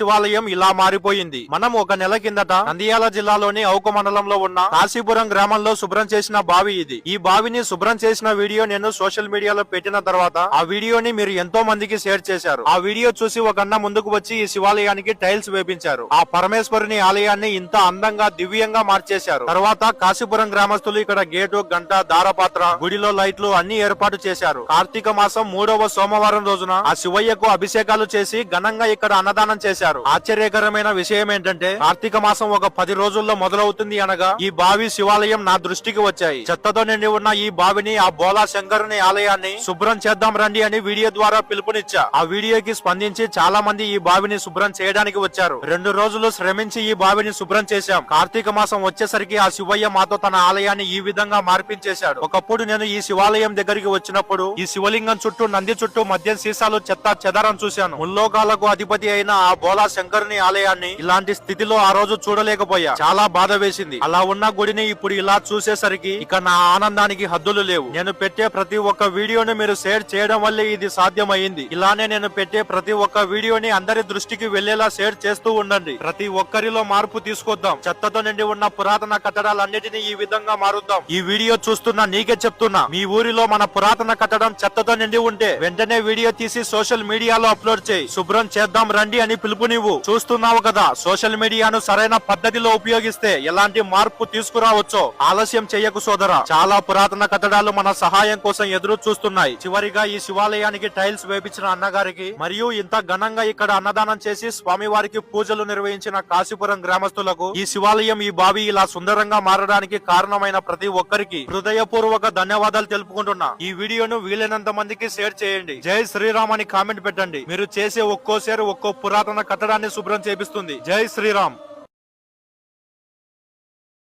శివాలయం ఇలా మారిపోయింది. మనం ఒక నెల కిందట నంద్యాల జిల్లాలోని ఔక మండలంలో ఉన్న కాశీపురం గ్రామంలో శుభ్రం చేసిన బావి ఇది. ఈ బావిని శుభ్రం చేసిన వీడియో నేను సోషల్ మీడియాలో పెట్టిన తర్వాత ఆ వీడియోని మీరు ఎంతో మందికి షేర్ చేశారు. ఆ వీడియో చూసి ఒక అన్న ముందుకు వచ్చి ఈ శివాలయానికి టైల్స్ వేపించారు. ఆ పరమేశ్వరుని ఆలయాన్ని ఇంత అందంగా దివ్యంగా మార్చేశారు. తర్వాత కాశీపురం గ్రామస్తులు ఇక్కడ గేటు, గంట, దారపాత్ర, గుడిలో లైట్లు అన్ని ఏర్పాటు చేశారు. కార్తీక మాసం 3వ సోమవారం రోజున ఆ శివయ్యకు అభిషేకాలు చేసి ఘనంగా ఇక్కడ అన్నదానం చేశారు. ఆశ్చర్యకరమైన విషయం ఏంటంటే కార్తీక మాసం ఒక 10 రోజుల్లో మొదలవుతుంది అనగా ఈ బావి, శివాలయం నా దృష్టికి వచ్చాయి. చెత్తతో నిండి ఉన్న ఈ బావిని, ఆ బోలా శంకరుని ఆలయాన్ని శుభ్రం చేద్దాం రండి అని వీడియో ద్వారా పిలుపునిచ్చా. ఆ వీడియోకి స్పందించి చాలా మంది ఈ బావిని శుభ్రం చేయడానికి వచ్చారు. 2 రోజులు శ్రమించి ఈ బావిని శుభ్రం చేశాం. కార్తీక మాసం వచ్చేసరికి ఆ శివయ్య మాతో తన ఆలయాన్ని ఈ విధంగా మార్పించేశాడు. ఒకప్పుడు నేను ఈ శివాలయం దగ్గరికి వచ్చినప్పుడు ఈ శివలింగం చుట్టూ, నంది చుట్టూ మద్యం సీసాలు, చెత్త చెదారం చూశాను. ముల్లోకాలకు అధిపతి అయిన ఆ బోలా శంకరుని ఆలయాన్ని ఇలాంటి స్థితిలో ఆ రోజు చూడలేకపోయా. చాలా బాధ వేసింది. అలా ఉన్న గుడిని ఇప్పుడు ఇలా చూసేసరికి ఇక నా ఆనందానికి హద్దులు లేవు. నేను పెట్టే ప్రతి ఒక్క వీడియోని మీరు షేర్ చేయడం వల్లే ఇది సాధ్యమైంది. ఇలానే నేను పెట్టే ప్రతి ఒక్క వీడియోని అందరి దృష్టికి వెళ్లేలా షేర్ చేస్తూ ఉండండి. ప్రతి ఒక్కరిలో మార్పు తీసుకొద్దాం. చెత్తతో నిండి ఉన్న పురాతన కట్టడాలన్నిటినీ ఈ విధంగా మారుద్దాం. ఈ వీడియో చూస్తున్నా నీకే చెప్తున్నా, మీ ఊరిలో మన పురాతన కట్టడం చెత్తతో నిండి ఉంటే వెంటనే వీడియో తీసి సోషల్ మీడియాలో అప్లోడ్ చేయి. శుభ్రం చేద్దాం రండి అని పిలుపునివ్వు. చూస్తున్నావు కదా, సోషల్ మీడియాను సరైన పద్ధతిలో ఉపయోగిస్తే ఎలాంటి మార్పు తీసుకురావచ్చో. ఆలస్యం చెయ్యకు సోదరా. చాలా పురాతన కట్టడాలు మన సహాయం కోసం ఎదురు చూస్తున్నాయి. చివరిగా ఈ శివాలయానికి టైల్స్ వేపించిన అన్నగారికి మరియు ఇంత ఘనంగా ఇక్కడ అన్నదానం చేసి స్వామివారికి పూజలు నిర్వహించిన కాశీపురం గ్రామస్తులకు, ఈ శివాలయం, ఈ బావి ఇలా సుందరంగా మారడానికి కారణమైన ప్రతి ఒక్కరికి హృదయపూర్వక ధన్యవాదాలు తెలుపుకుంటున్నా. ఈ వీడియోను వీలైనంత మందికి షేర్ చేయండి. జై శ్రీరామ్ అని కామెంట్ పెట్టండి. మీరు చేసే ఒక్కో షేర్ ఒక్కో పురాతన కట్టడాన్ని శుభ్రం చేపిస్తుంది. జై శ్రీరామ్.